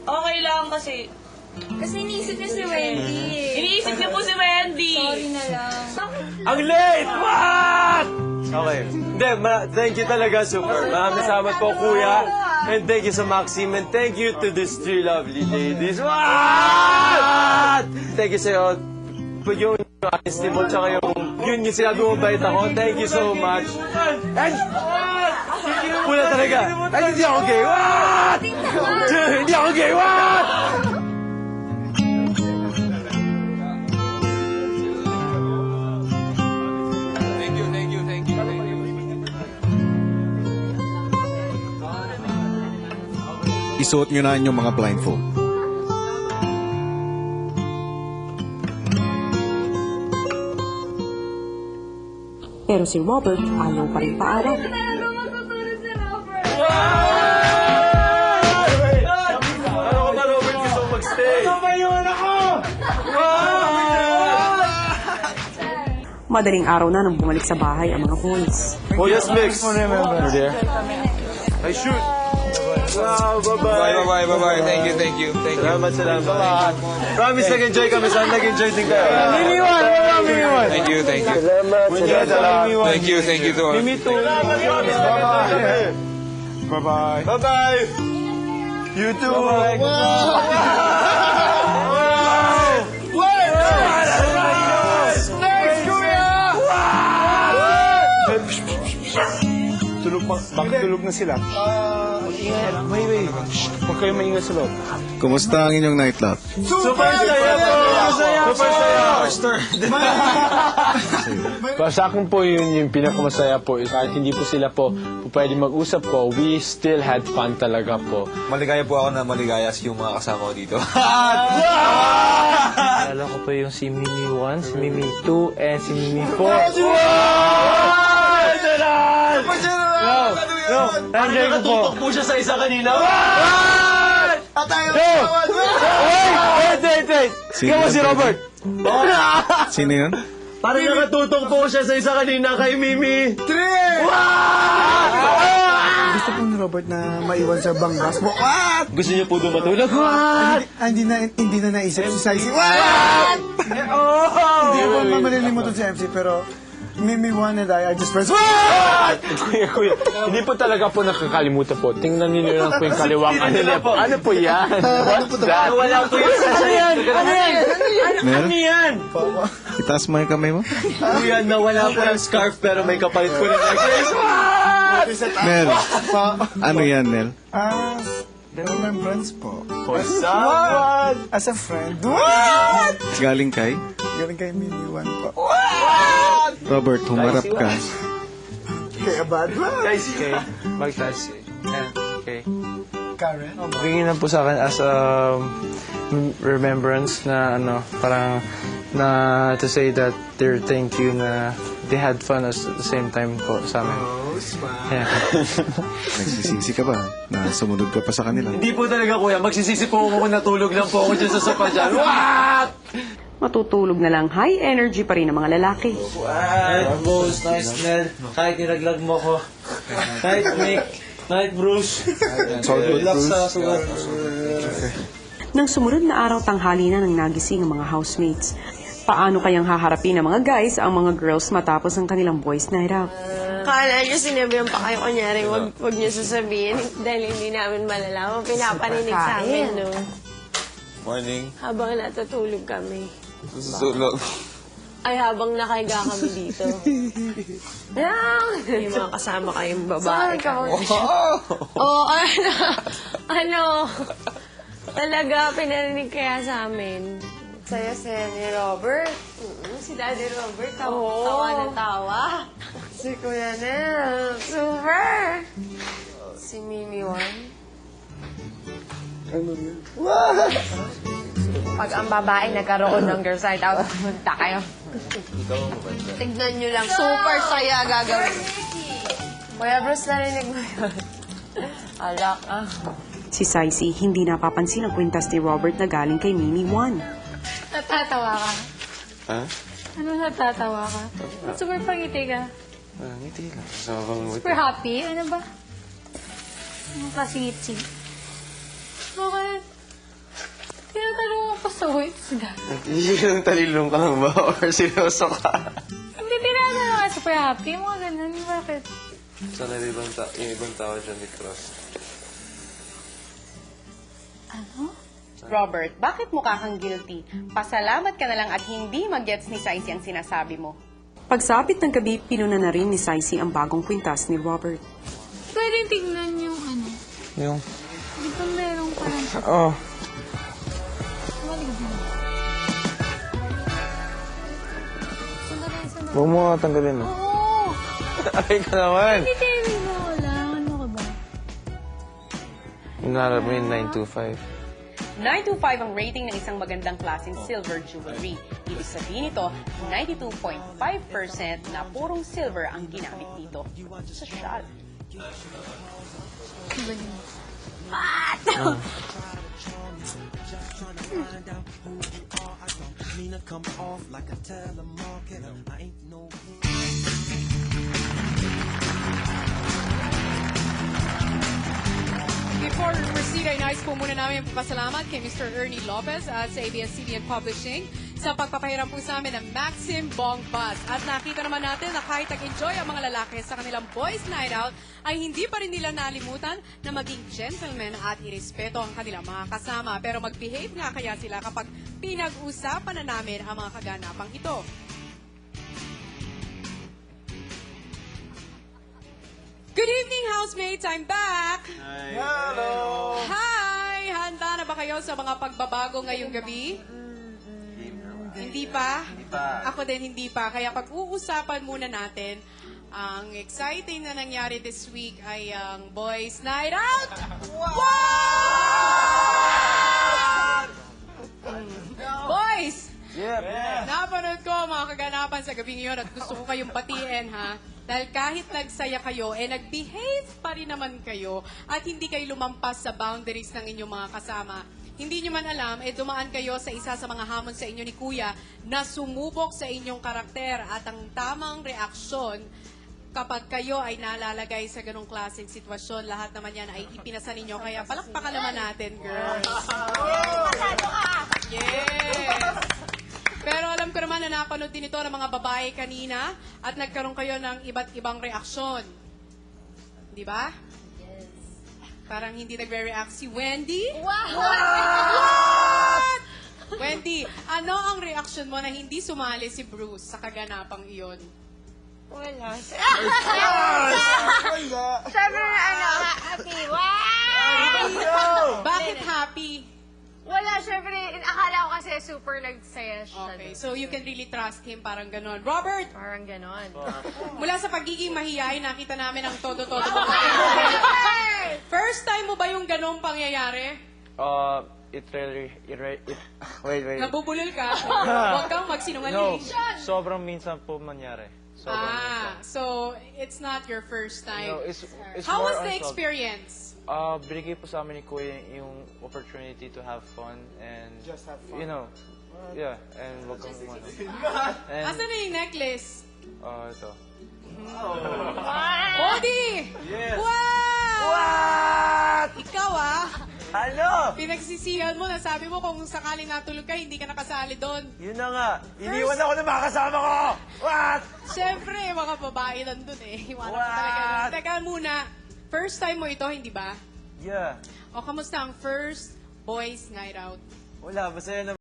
Okay lang kasi... Kasi iniisip niya si Wendy eh. Iniisip niyo po si Wendy! Sorry na lang. Ang late! What? Okay. Hindi, thank you talaga, super. Maraming salamat po, kuya. And thank you sa Maxim. And thank you to these three lovely ladies. What? Thank you sa'yo. Yung honesty mo, tsaka yung sinabi mo bait ako. Thank you so much. And... Wala talaga. Ay, hindi ako gay. What? Hindi ako gay. What? Isuot nyo na inyong mga blindfold. Pero si Robert ayaw pa rin paalam. Ano ko ba, Robert? Gusto ko mag-stay. Namayuan ako! Madaling araw na nang bumalik sa bahay ang mga boys. Oh, yes, Mix. You're there? I shoot. Wow, bye-bye. Bye-bye. Thank you. Salamat. Promise, nag-enjoy kami. Saan nag-enjoy din kayo? Mimiwan. Thank you. Salamat. Thank you to all. Mimi too. Bye-bye. Bye-bye. You too. Bye-bye. Tulog na sila. Wait. Huwag kayo maingat sa loob. Kumusta ang inyong night life? Super saya Para sa akin po yung pinakamasaya po is kahit hindi po sila po pwede mag-usap po, we still had fun talaga po. Maligaya po ako na maligaya yung mga kasama ko dito. Alala ko pa yung si Mimi 1, si Mimi 2, and si Mimi 4. No, nakatutok po siya sa isa kanina. Wait! Ikaw si Robert. Sino yun? Parang nakatutok po siya sa isa kanina kay Mimi. Gusto po ni Robert na maiwan sa banggas. What? Gusto niyo po doon matulog? Hindi na naisip si Saisi. What? Hindi ko pa malilimutan si MC pero Mimi 1 and I just friends. What? Kuya, hindi po talaga po nakakalimutan po. Tingnan niyo lang po yung kaliwang ano niya po. Ano po yan? Ano po ito? Wala po yung sasayan. Mel? Ano yan? Itaas mo yung kamay mo? Kuya, nawala po yung scarf pero may kapalit ko rin. Nel, ano yan, Nel? Remembrance po. What? As a friend. What? Galing kay? Galing kay Mimi 1 po. Robert, humarap ka. Kaya bad ba? Guys, okay. Mag-taas. Okay. Karen? Bigyan na po sa akin as a remembrance na parang na to say that they're thank you na they had fun at the same time po sa amin. Yeah. Nagsisisi ka ba? Na sumunod ka pa sa kanila? Hindi po talaga, kuya. Magsisisi po ako kung natulog lang po ako dyan sa sopa dyan. What? Matutulog na lang high energy pa rin ang mga lalaki. Boss, nice Nel. Kahit nilaglag mo ko. Kahit Mick. Kahit Bruce. Relax sa sugat. Nang sumunod na araw tanghali na nang nagising ang mga housemates. Paano kayang haharapin ng mga guys ang mga girls matapos ang kanilang boys night out? Kala niyo sinabihan pa kayo, kunyari, wag niyo sasabihin dahil hindi namin malalaman. Pinapaninig sa amin, no? Morning. Habang natutulog kami. Susutulog. Ay, habang nakahiga kami dito. Yung mga kasama kayong babae kami. Oo, ano, talaga, pinarinig kaya sa amin. Saya-saya ni Robert. Si Daddy Robert, tawa na tawa. Si Kuya Nel, super. Si Mimi 1. Ano yun? Pag ang babae nagkaroon ng girls night out, punta kayo. Tignan nyo lang, super saya gagawin. Kuya Bruce, narinig mo yun? Alak, Si Saisi hindi napapansin ang kwintas ni Robert na galing kay Mimi 1. Natatawa ka? Ha? Ano natatawa ka? Super pangiti ka. Ngiti lang. Sabang Super happy? Ano ba? Ano kasi ngiti? Okay. Yung talilong ka lang ba? Or seryoso ka? Hindi, tinatanong ka, super happy. Mga ganun, bakit? Sana yung ibang tao dyan ni Cross. Robert, bakit mukha kang guilty? Pasalamat ka na lang at hindi mag-gets ni Saisi ang sinasabi mo. Pagsapit ng gabi, pinuna na rin ni Saisi ang bagong kwintas ni Robert. Pwedeng tingnan yung ano. Yung... Di ba merong parang... Oh. Huwag mo nga tanggalin, no? Oo! Ay ka naman! Hindi kayo wala. Ano ka ba? Inarap mo yung 925. 925 ang rating ng isang magandang klaseng silver jewelry. Ibig sabihin nito, 92.5% na purong silver ang ginamit dito. Sa shot. Before we proceed, ay nais po muna namin pasalamat kay Mr. Ernie Lopez at sa ABS-CBN Publishing sa pagpapahiram po sa amin ng Maxim Bong Bus. At nakita naman natin na kahit nag-enjoy ang mga lalaki sa kanilang boys night out, ay hindi pa rin nila nalimutan na maging gentleman at irespeto ang kanilang mga kasama. Pero mag-behave nga kaya sila kapag pinag-usapan na namin ang mga kaganapang ito. Good evening, housemates! I'm back! Hello! Hi! Handa na ba kayo sa mga pagbabago ngayong gabi? Hindi pa? Hindi pa. Ako din hindi pa. Kaya pag-uusapan muna natin, ang exciting na nangyari this week ay ang Boys Night Out! Wow! Boys! Yep. Napanood ko ang mga kaganapan sa gabi ngayon at gusto ko kayong batiin, ha? Dahil kahit nagsaya kayo, nag-behave pa rin naman kayo at hindi kayo lumampas sa boundaries ng inyong mga kasama. Hindi nyo man alam, dumaan kayo sa isa sa mga hamon sa inyo ni Kuya na sumubok sa inyong karakter at ang tamang reaksyon kapag kayo ay nalalagay sa ganong klaseng sitwasyon, lahat naman yan ay ipinasa ninyo. Kaya palakpakan naman natin, girls. Yes! Pero alam ko naman na napanood din ito ng mga babae kanina at nagkaroon kayo ng iba't ibang reaksyon. Di ba? Yes. Parang hindi nagre-react si Wendy. What? Wendy, ano ang reaksyon mo na hindi sumali si Bruce sa kaganapang iyon? Wala. Siyempre, happy. Wow! Bakit happy? Wala, syempre, akala ko kasi super nagsaya siya. Okay, so you can really trust him, parang ganon. Robert, Parang ganon. mula sa pagiging mahiyain, nakita namin ang todo-todo mo. First time mo ba yung ganong pangyayari? Wait. Nabubulol ka? Huwag kang No, magsinungaling. sobrang minsan po mangyari. Sobrang minsan. So it's not your first time. No, it's How more was the on experience? Binigay po sa amin ni Kuya yung opportunity to have fun and Just have fun. you know, yeah, and wag kang ano. And Asan na yung necklace? ito. Odi! Yes. Wow! What? Ikaw Ano? pinagsisihan mo na sabi mo kung sakaling natulog ka, hindi ka nakasali doon. Yun na nga. Iniwan ako ng mga kasama ko! What? Siyempre, mga babae nandun eh. Iwanan mo What? talaga. Teka muna, first time mo ito, hindi ba? Yeah. O kamusta ang first boys night out? Wala, masaya na